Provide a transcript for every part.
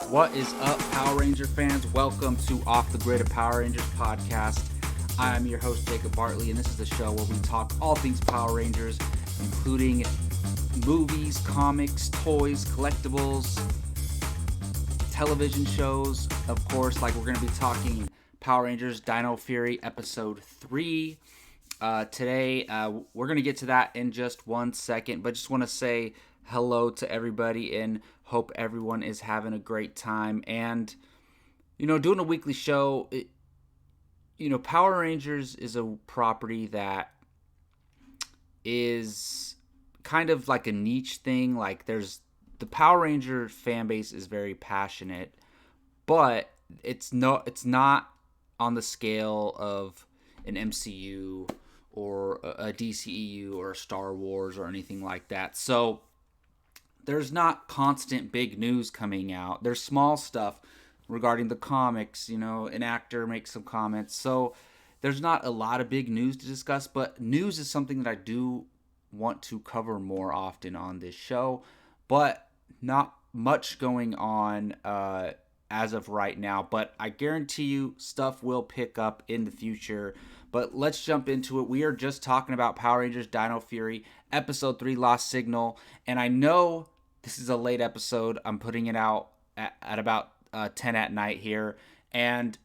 What is up, Power Ranger fans? Welcome to Off the Grid, a Power Rangers podcast. I am your host, Jacob Bartley, and this is the show where we talk all things Power Rangers, including movies, comics, toys, collectibles, television shows. Of course, like we're going to be talking Power Rangers Dino Fury Episode 3. Today, we're going to get to that in just 1 second, but just want to say hello to everybody and hope everyone is having a great time. And, doing a weekly show, Power Rangers is a property that is kind of like a niche thing. Like the Power Ranger fan base is very passionate, but it's not on the scale of an MCU or a DCEU or a Star Wars or anything like that. So there's not constant big news coming out. There's small stuff regarding the comics, an actor makes some comments. So there's not a lot of big news to discuss, but news is something that I do want to cover more often on this show, but not much going on as of right now. But I guarantee you stuff will pick up in the future. But let's jump into it. We are just talking about Power Rangers Dino Fury, Episode 3, Lost Signal. And I know this is a late episode. I'm putting it out at about 10 at night here. And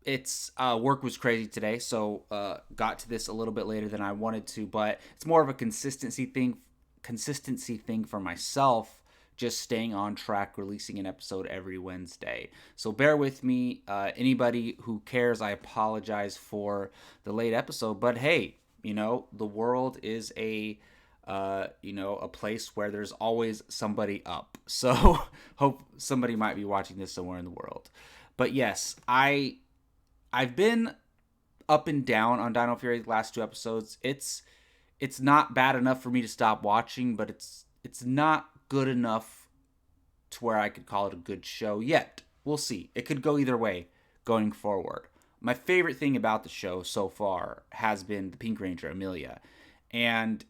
it's work was crazy today, so got to this a little bit later than I wanted to. But it's more of a consistency thing for myself, just staying on track, releasing an episode every Wednesday. So bear with me. Anybody who cares, I apologize for the late episode. But hey, the world is a place where there's always somebody up. So hope somebody might be watching this somewhere in the world. But yes, I've been up and down on Dino Fury the last 2 episodes. It's not bad enough for me to stop watching, but it's not good enough to where I could call it a good show yet. We'll see. It could go either way going forward. My favorite thing about the show so far has been the Pink Ranger, Amelia. And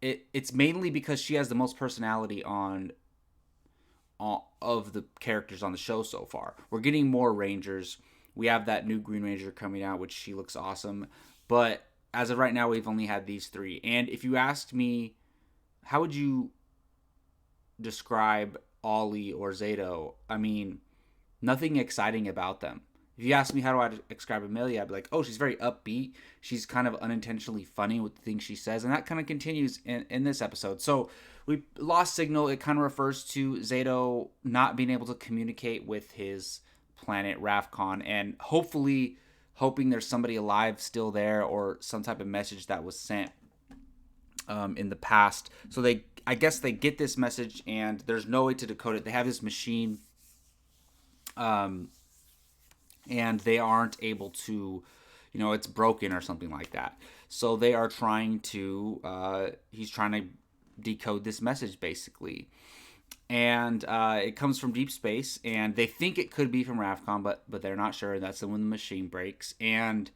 it's mainly because she has the most personality of the characters on the show so far. We're getting more Rangers. We have that new Green Ranger coming out, which she looks awesome. But as of right now, we've only had these 3. And if you asked me, how would you describe Ollie or Zato? I mean, nothing exciting about them. If you ask me how do I describe Amelia, I'd be like, oh, she's very upbeat. She's kind of unintentionally funny with the things she says. And that kind of continues in this episode. So we lost signal. It kind of refers to Zato not being able to communicate with his planet Ravcon, and hoping there's somebody alive still there or some type of message that was sent in the past. So I guess they get this message and there's no way to decode it. They have this machine and they aren't able to, it's broken or something like that. So they are trying to, he's trying to decode this message basically. And it comes from deep space, and they think it could be from Ravcon, but they're not sure. That's when the machine breaks, and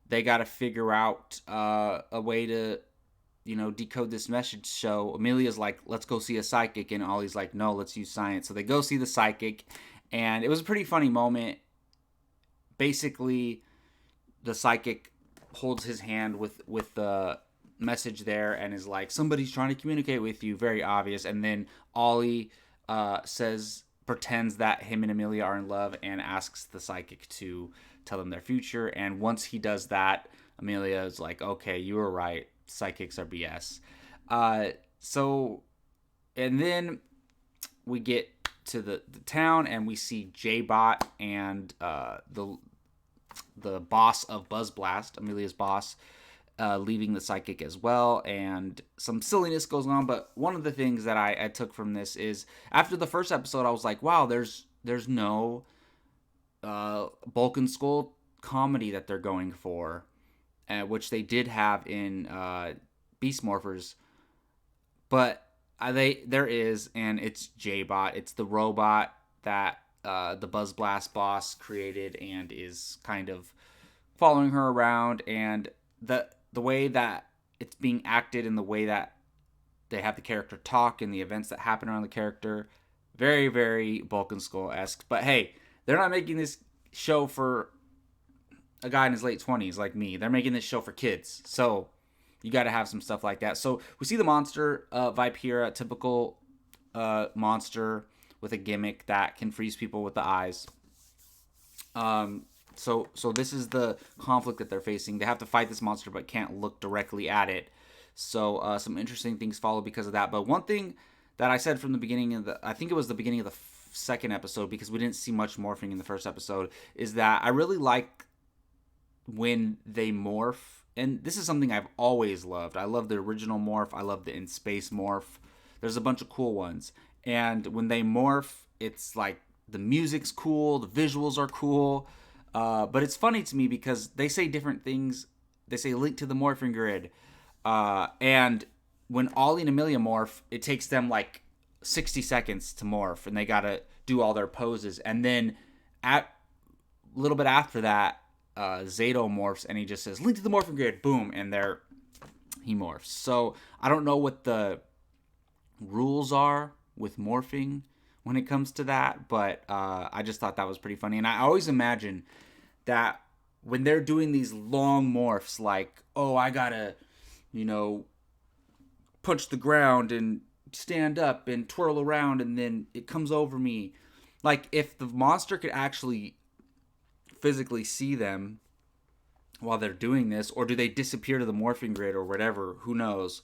they got to figure out a way to, decode this message. So Amelia's like, let's go see a psychic, and Ollie's like, no, let's use science. So they go see the psychic, and it was a pretty funny moment. Basically, the psychic holds his hand with the message there and is like, somebody's trying to communicate with you, very obvious. And then Ollie pretends that him and Amelia are in love and asks the psychic to tell them their future. And once he does that, Amelia is like, okay, you were right, psychics are BS. And then we get to the town and we see J-Bot and the boss of Buzz Blast, Amelia's boss, leaving the psychic as well, and some silliness goes on. But one of the things that I took from this is, after the first episode, I was like, wow, there's no Bulk and Skull comedy that they're going for, which they did have in Beast Morphers, but there is, and it's J-Bot. It's the robot that the Buzz Blast boss created and is kind of following her around, and the way that it's being acted and the way that they have the character talk and the events that happen around the character, Very, very Bulk and Skull-esque. But hey, they're not making this show for a guy in his late 20s like me. They're making this show for kids. So you got to have some stuff like that. So we see the monster, Vipera, typical monster with a gimmick that can freeze people with the eyes. So this is the conflict that they're facing. They have to fight this monster but can't look directly at it. So some interesting things follow because of that. But one thing that I said from the beginning of I think it was the beginning of the second episode, because we didn't see much morphing in the first episode, is that I really like when they morph. And this is something I've always loved. I love the original morph. I love the in space morph. There's a bunch of cool ones. And when they morph, it's like the music's cool, the visuals are cool. But it's funny to me because they say different things. They say link to the morphing grid. And when Ollie and Amelia morph, it takes them like 60 seconds to morph, and they got to do all their poses. And then a little bit after that, Zato morphs, and he just says, link to the morphing grid, boom, and he morphs. So I don't know what the rules are with morphing when it comes to that, but I just thought that was pretty funny. And I always imagine that when they're doing these long morphs, like, oh, I gotta, punch the ground and stand up and twirl around, and then it comes over me. Like, if the monster could actually physically see them while they're doing this, or do they disappear to the morphing grid or whatever, who knows,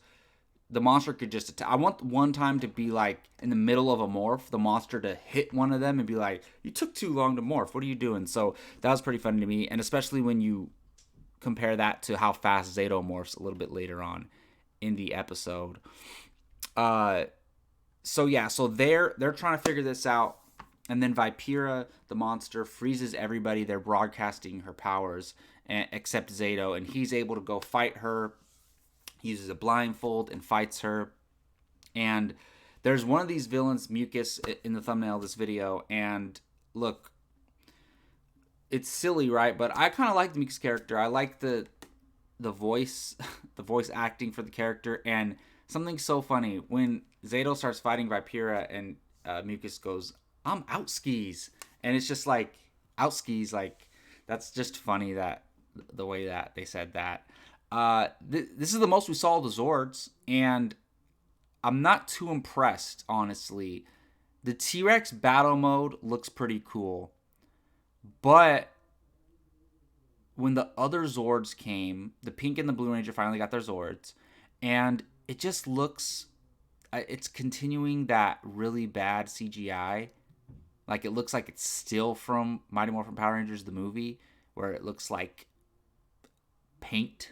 the monster could just attack. I want one time to be like in the middle of a morph, the monster to hit one of them and be like, you took too long to morph, what are you doing? So that was pretty funny to me, and especially when you compare that to how fast Zato morphs a little bit later on in the episode. So they're trying to figure this out. And then Vipera, the monster, freezes everybody. They're broadcasting her powers, except Zato, and he's able to go fight her. He uses a blindfold and fights her. And there's one of these villains, Mucus, in the thumbnail of this video. And look, it's silly, right? But I kind of like the Mucus character. I like the voice, the voice acting for the character. And something so funny when Zato starts fighting Vipera, and Mucus goes, I'm out skis. And it's just like, out skis, like, that's just funny, that the way that they said that. This is the most we saw of the Zords, and I'm not too impressed, honestly. The T-Rex battle mode looks pretty cool, but when the other Zords came, the Pink and the Blue Ranger finally got their Zords, and it just looks, it's continuing that really bad CGI. Like, it looks like it's still from Mighty Morphin Power Rangers, the movie, where it looks like paint.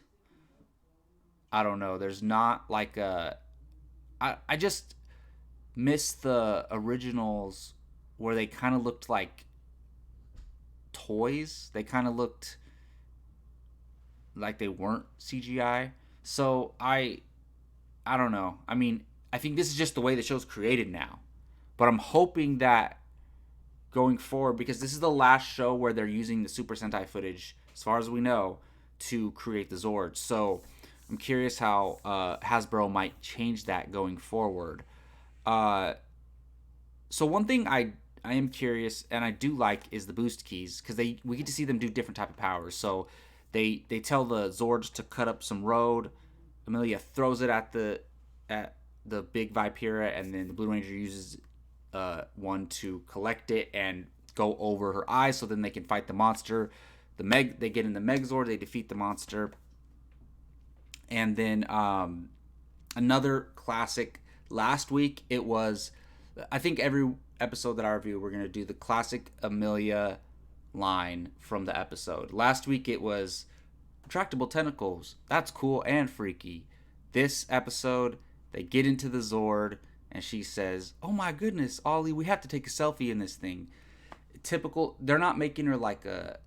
I don't know. There's not like a... I just miss the originals where they kind of looked like toys. They kind of looked like they weren't CGI. So I don't know. I mean, I think this is just the way the show's created now. But I'm hoping that going forward, because this is the last show where they're using the Super Sentai footage, as far as we know, to create the Zords. So I'm curious how Hasbro might change that going forward. So one thing I am curious, and I do like, is the boost keys, because we get to see them do different type of powers. So they tell the Zords to cut up some road. Amelia throws it at the big Vipera, and then the Blue Ranger uses one to collect it and go over her eyes, so then they can fight the monster. They get in the Megazord, they defeat the monster. And then another classic, last week it was, I think every episode that I review, we're going to do the classic Amelia line from the episode. Last week it was retractable tentacles, that's cool and freaky. This episode, they get into the Zord, and she says, oh my goodness, Ollie, we have to take a selfie in this thing. Typical, they're not making her like a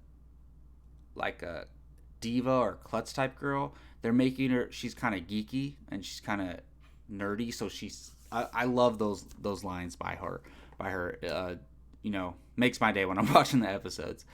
diva or klutz type girl. They're making her, she's kind of geeky and she's kind of nerdy. So I love those lines by her. Makes my day when I'm watching the episodes.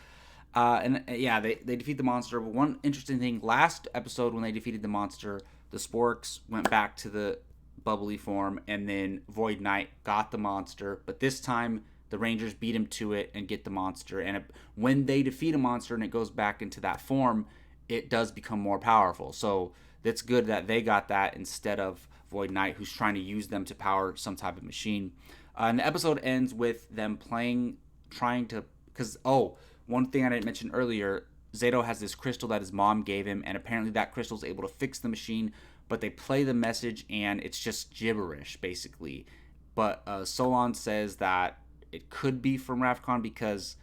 They defeat the monster. But one interesting thing, last episode when they defeated the monster, the Sporks went back to the bubbly form, and then Void Knight got the monster, but this time the Rangers beat him to it and get the monster. And when they defeat a monster and it goes back into that form, it does become more powerful. So that's good that they got that instead of Void Knight, who's trying to use them to power some type of machine. And the episode ends with them trying to, because, one thing I didn't mention earlier, Zato has this crystal that his mom gave him, and apparently that crystal is able to fix the machine, but they play the message and it's just gibberish, basically. But Solon says that it could be from Ravcon because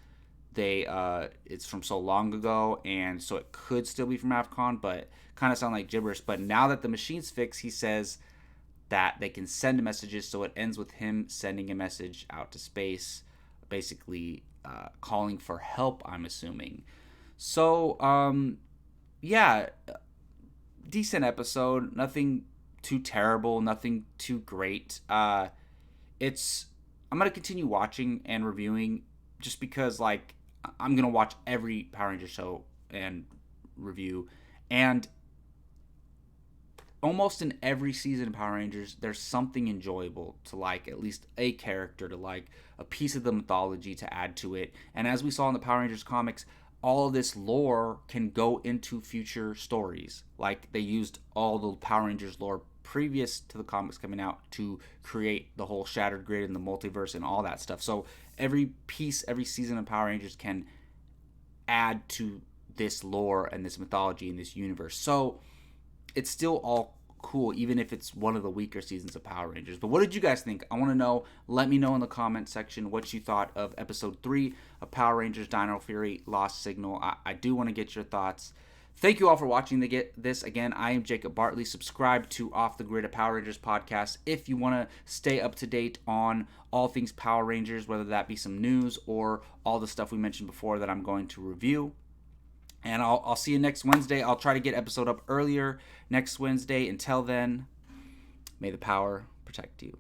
it's from so long ago, and so it could still be from Ravcon, but kind of sound like gibberish. But now that the machine's fixed, he says that they can send messages, so it ends with him sending a message out to space, basically calling for help, I'm assuming. So, yeah, decent episode. Nothing too terrible, nothing too great. I'm gonna continue watching and reviewing, just because, like, I'm gonna watch every Power Ranger show and review, and almost in every season of Power Rangers, there's something enjoyable to like, at least a character to like, a piece of the mythology to add to it. And as we saw in the Power Rangers comics, all of this lore can go into future stories. Like, they used all the Power Rangers lore previous to the comics coming out to create the whole Shattered Grid and the multiverse and all that stuff. So every season of Power Rangers can add to this lore and this mythology and this universe. So it's still all cool, even if it's one of the weaker seasons of Power Rangers. But what did you guys think? I want to know. Let me know in the comment section what you thought of episode 3 of Power Rangers Dino Fury Lost Signal. I do want to get your thoughts. Thank you all for watching this. Again, I am Jacob Bartley. Subscribe to Off the Grid, a Power Rangers podcast, if you want to stay up to date on all things Power Rangers, whether that be some news or all the stuff we mentioned before that I'm going to review. And I'll see you next Wednesday. I'll try to get episode up earlier next Wednesday. Until then, may the power protect you.